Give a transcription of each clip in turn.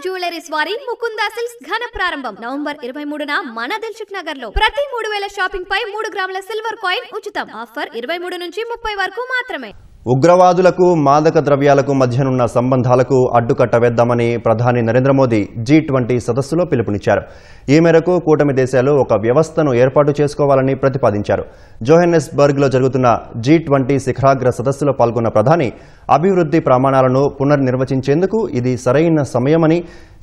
Jewelleries వారి Mukunda silks ఘన ప్రారంభం నవంబర్ 23న మన దిల్సుఖ్ నగర్ లో ప్రతి 3000 షాపింగ్ పై 3 గ్రాముల సిల్వర్ కాయిన్ ఉచితం. ఆఫర్ 23 నుంచి 30 వరకు మాత్రమే. ఉగ్రవాదులకు మాదక ద్రవ్యాలకు మధ్యనున్న సంబంధాలకు అడ్డుకట్ట వేద్దామని ప్రధాని నరేంద్ర మోదీ G20 సదస్సులో పిలుపునిచ్చారు. ఈ మేరకు కూటమి దేశాలు ఒక వ్యవస్థను ఏర్పాటు చేసుకోవాలని ప్రతిపాదించారు. జోహెన్నెస్బర్గ్లో జరుగుతున్న G20 శిఖరాగ్ర సదస్సులో పాల్గొన్న ప్రధాని అభివృద్ధి ప్రమాణాలను పునర్నిర్వచించేందుకు ఇది సరైన సమయమని,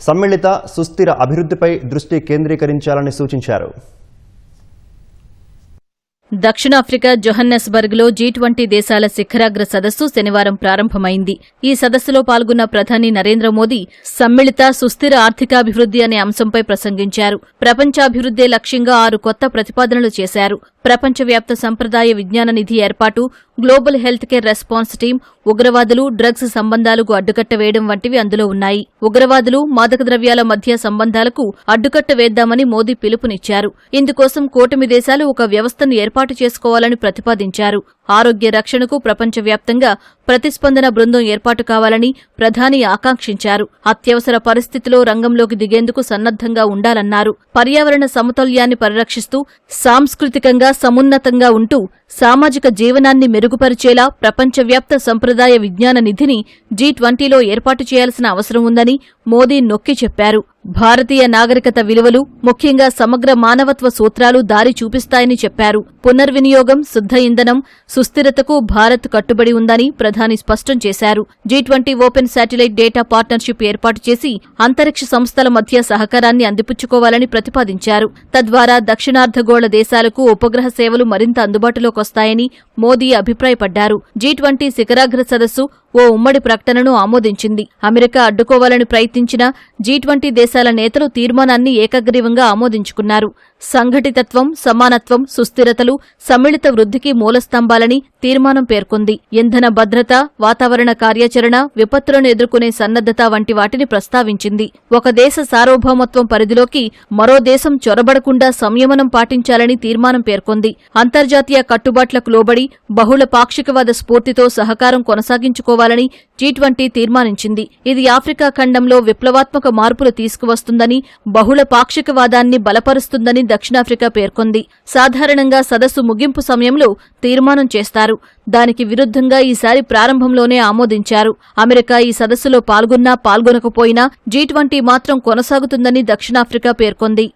సమ్మిళిత సుస్థిర అభివృద్ధిపై దృష్టి కేంద్రీకరించాలని సూచించారు. దక్షిణాఫ్రికా జోహన్నెస్బర్గ్లో G20 దేశాల శిఖరాగ్ర సదస్సు శనివారం ప్రారంభమైంది. ఈ సదస్సులో పాల్గొన్న ప్రధాని నరేంద్ర మోదీ సమ్మిళిత సుస్థిర ఆర్థికాభివృద్ధి అనే అంశంపై ప్రసంగించారు. ప్రపంచాభివృద్ధే లక్ష్యంగా 6 కొత్త ప్రతిపాదనలు చేశారు. ప్రపంచవ్యాప్త సంప్రదాయ విజ్ఞాన నిధి ఏర్పాటు, global health care response team, ఉగ్రవాదులు, డ్రగ్స్ సంబంధాలకు అడ్డుకట్ట వేయడం వంటివి అందులో ఉన్నాయి. ఉగ్రవాదులు, మాదక ద్రవ్యాల మధ్య సంబంధాలకు అడ్డుకట్ట వేద్దామని మోదీ పిలుపునిచ్చారు. ఇందుకోసం కూటమి దేశాలు ఒక వ్యవస్థను ఏర్పాటు చేసుకోవాలని ప్రతిపాదించారు. ఆరోగ్య రక్షణకు ప్రపంచవ్యాప్తంగా ప్రతిస్పందన బృందం ఏర్పాటు కావాలని ప్రధాని ఆకాంక్షించారు. అత్యవసర పరిస్థితిలో రంగంలోకి దిగేందుకు సన్నద్ధంగా ఉండాలన్నారు. పర్యావరణ సమతుల్యాన్ని పరిరక్షిస్తూ సాంస్కృతికంగా సమున్నతంగా ఉంటూ సామాజిక జీవనాన్ని మెరుగుపరిచేలా ప్రపంచవ్యాప్త సంప్రదాయ విజ్ఞాన నిధిని G20లో ఏర్పాటు చేయాల్సిన అవసరం ఉందని మోదీ నొక్కి చెప్పారు. భారతీయ నాగరికత విలువలు, ముఖ్యంగా సమగ్ర మానవత్వ సూత్రాలు దారి చూపిస్తాయని చెప్పారు. పునర్వినియోగం, శుద్ధ ఇంధనం, సుస్థిరతకు భారత్ కట్టుబడి ఉందని ప్రధాని స్పష్టం చేశారు. G20 open satellite data partnership ఏర్పాటు చేసి అంతరిక్ష సంస్థల మధ్య సహకారాన్ని అందిపుచ్చుకోవాలని ప్రతిపాదించారు. తద్వారా దక్షిణార్ధగోళ దేశాలకు ఉపగ్రహ సేవలు మరింత అందుబాటులోకొస్తాయని మోదీ అభిప్రాయపడ్డారు. G20 శిఖరాగ్ర సదస్సు ఓ ఉమ్మడి ప్రకటనను ఆమోదించింది. అమెరికా అడ్డుకోవాలని ప్రయత్నించిన G20 దేశాల నేతలు తీర్మానాన్ని ఏకగ్రీవంగా ఆమోదించుకున్నారు. సంఘటితత్వం, సమానత్వం, సుస్థిరతలు సమ్మిళిత వృద్ధికి మూలస్తంభాలని తీర్మానం పేర్కొంది. ఇంధన భద్రత, వాతావరణ కార్యాచరణ, విపత్తులను ఎదుర్కొనే సన్నద్ధత వంటి వాటిని ప్రస్తావించింది. ఒక దేశ సార్వభౌమత్వం పరిధిలోకి మరో దేశం చొరబడకుండా సంయమనం పాటించాలని తీర్మానం పేర్కొంది. అంతర్జాతీయ కట్టుబాట్లకు లోబడి బహుళ పాక్షికవాద స్ఫూర్తితో సహకారం కొనసాగించుకోవాలని G20 తీర్మానించింది. ఇది ఆఫ్రికా ఖండంలో విప్లవాత్మక మార్పులు తీసుకువస్తుందని, బహుళ పాక్షికవాదాన్ని బలపరుస్తుందని దక్షిణాఫ్రికా పేర్కొంది. సాధారణంగా సదస్సు ముగింపు సమయంలో తీర్మానం చేస్తారు. దానికి విరుద్ధంగా ఈసారి ప్రారంభంలోనే ఆమోదించారు. అమెరికా ఈ సదస్సులో పాల్గొన్నా పాల్గొనకపోయినా G20 మాత్రం కొనసాగుతుందని దక్షిణాఫ్రికా పేర్కొంది.